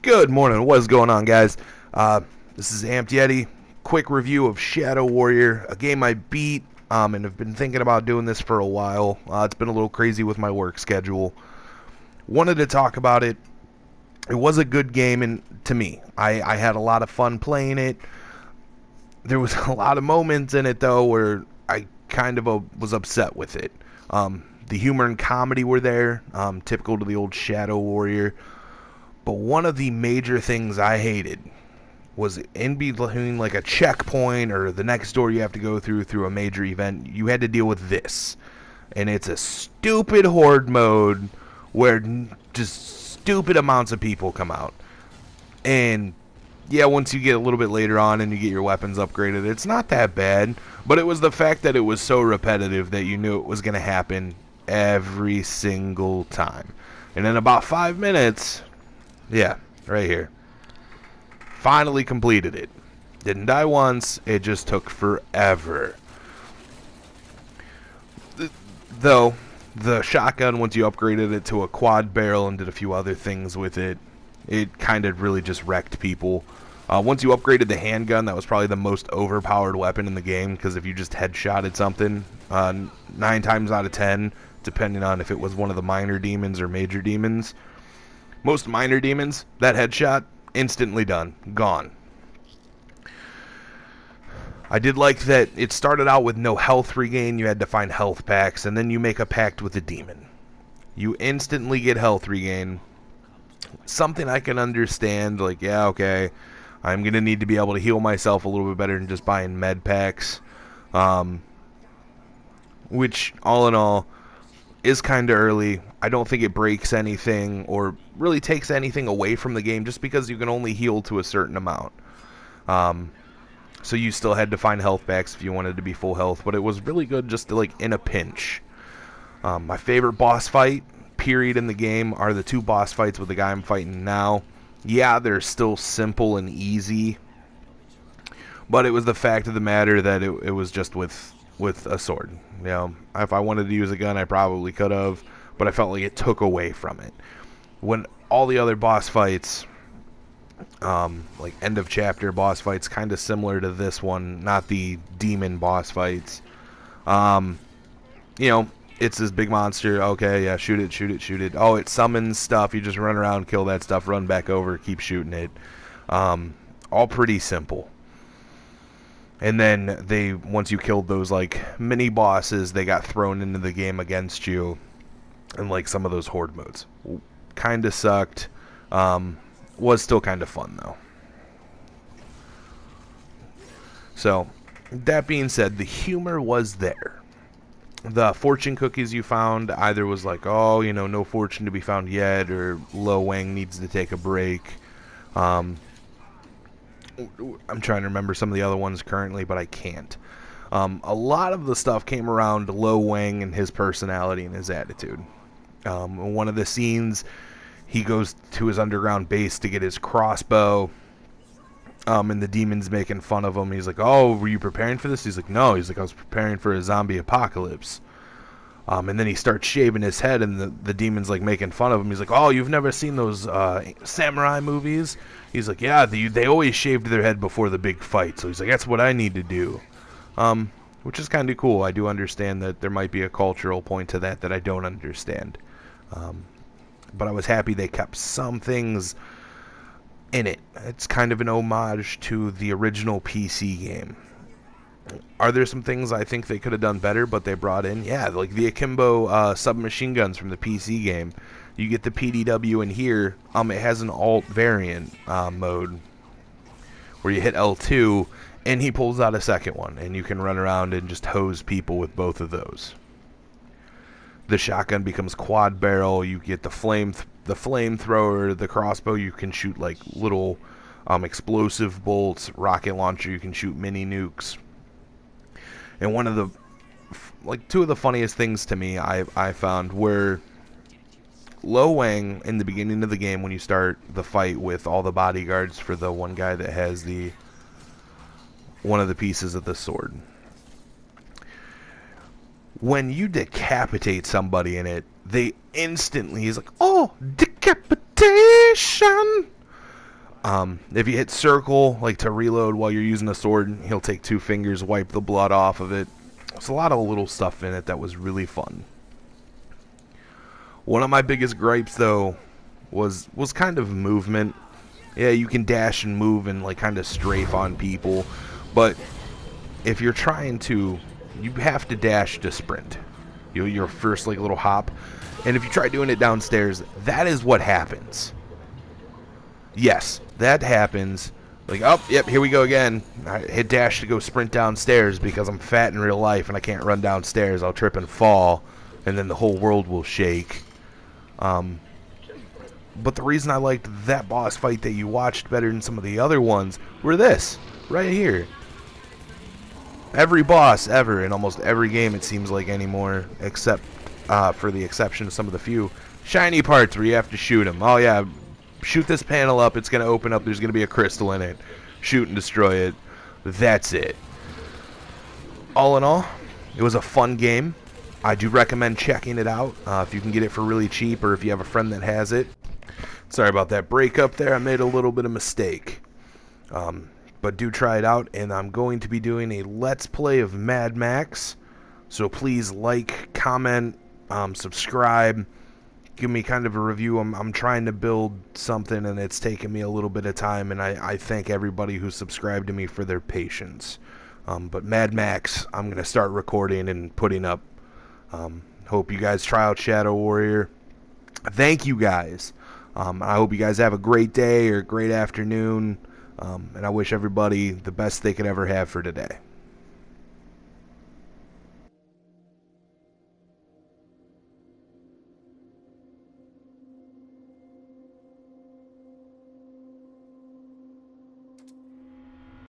Good morning. What is going on, guys? This is Amped Yeti. Quick review of Shadow Warrior, a game I beat, and have been thinking about doing this for a while. It's been a little crazy with my work schedule. Wanted to talk about it. It was a good game, and to me, I had a lot of fun playing it. There was a lot of moments in it, though, where I kind of was upset with it. The humor and comedy were there, typical to the old Shadow Warrior. But one of the major things I hated was in between like a checkpoint or the next door you have to go through a major event, you had to deal with this. And it's a stupid horde mode where just stupid amounts of people come out. And yeah, once you get a little bit later on and you get your weapons upgraded, it's not that bad. But it was the fact that it was so repetitive that you knew it was going to happen every single time. And in about 5 minutes... yeah, right here. Finally completed it. Didn't die once, it just took forever. Though, the shotgun, once you upgraded it to a quad barrel and did a few other things with it, it kind of really just wrecked people. Once you upgraded the handgun, that was probably the most overpowered weapon in the game, because if you just headshotted something, 9 times out of 10, depending on if it was one of the minor demons or major demons, most minor demons, that headshot, instantly done. Gone. I did like that it started out with no health regain. You had to find health packs, and then you make a pact with a demon. You instantly get health regain. Something I can understand, like, yeah, okay, I'm going to need to be able to heal myself a little bit better than just buying med packs. Which, all in all, is kind of early. I don't think it breaks anything or really takes anything away from the game just because you can only heal to a certain amount. So you still had to find health packs if you wanted to be full health, but it was really good just to, like, in a pinch. My favorite boss fight, period, in the game are the 2 boss fights with the guy I'm fighting now. Yeah, they're still simple and easy, but it was the fact of the matter that it was just with a sword. You know, if I wanted to use a gun, I probably could have, but I felt like it took away from it. When all the other boss fights, like end of chapter boss fights, kind of similar to this one, not the demon boss fights. You know, it's this big monster. Okay, yeah, shoot it. Oh, it summons stuff. You just run around, kill that stuff, run back over, keep shooting it. All pretty simple. And then once you killed those like mini bosses, they got thrown into the game against you, and like some of those horde modes kind of sucked. Was still kind of fun though. So that being said, the humor was there. The fortune cookies you found either was like, oh, you know, no fortune to be found yet, or Lo Wang needs to take a break. I'm trying to remember some of the other ones currently, but I can't. A lot of the stuff came around Lo Wang and his personality and his attitude. One of the scenes, he goes to his underground base to get his crossbow, and the demon's making fun of him. He's like, oh, were you preparing for this? He's like, no. He's like, I was preparing for a zombie apocalypse. And then he starts shaving his head, and the demon's like making fun of him. He's like, oh, you've never seen those samurai movies? He's like, yeah, they always shaved their head before the big fight. So he's like, that's what I need to do. Which is kind of cool. I do understand that there might be a cultural point to that I don't understand. But I was happy they kept some things in it. It's kind of an homage to the original PC game. Are there some things I think they could have done better, but they brought in? Yeah, like the Akimbo submachine guns from the PC game. You get the PDW in here. It has an alt variant mode where you hit L2 and he pulls out a second one, and you can run around and just hose people with both of those. The shotgun becomes quad barrel. You get the flamethrower, the crossbow. You can shoot like little explosive bolts. Rocket launcher. You can shoot mini nukes. And one of the, like, 2 of the funniest things to me I found were Lo Wang in the beginning of the game when you start the fight with all the bodyguards for the one guy that has one of the pieces of the sword. When you decapitate somebody in it, they instantly, he's like, oh, decapitation. If you hit circle, like to reload while you're using the sword, he'll take 2 fingers, wipe the blood off of it. There's a lot of little stuff in it that was really fun. One of my biggest gripes, though, was kind of movement. Yeah, you can dash and move and like kind of strafe on people, but if you're trying to, you have to dash to sprint. Your first like little hop, and if you try doing it downstairs, that is what happens. Yes, that happens. Like, oh, yep, here we go again. I hit dash to go sprint downstairs because I'm fat in real life and I can't run downstairs. I'll trip and fall, and then the whole world will shake. But the reason I liked that boss fight that you watched better than some of the other ones were this, right here. Every boss ever, in almost every game it seems like anymore, except for the exception of some of the few shiny parts where you have to shoot them. Oh yeah, shoot this panel up, it's going to open up, there's going to be a crystal in it. Shoot and destroy it. That's it. All in all, it was a fun game. I do recommend checking it out if you can get it for really cheap, or if you have a friend that has it. Sorry about that breakup there. I made a little bit of mistake. But do try it out, and I'm going to be doing a Let's Play of Mad Max. So please like, comment, subscribe, give me kind of a review. I'm trying to build something, and it's taken me a little bit of time, and I thank everybody who subscribed to me for their patience. But Mad Max, I'm going to start recording and putting up. Hope you guys try out Shadow Warrior. Thank you guys. I hope you guys have a great day or a great afternoon. And I wish everybody the best they could ever have for today.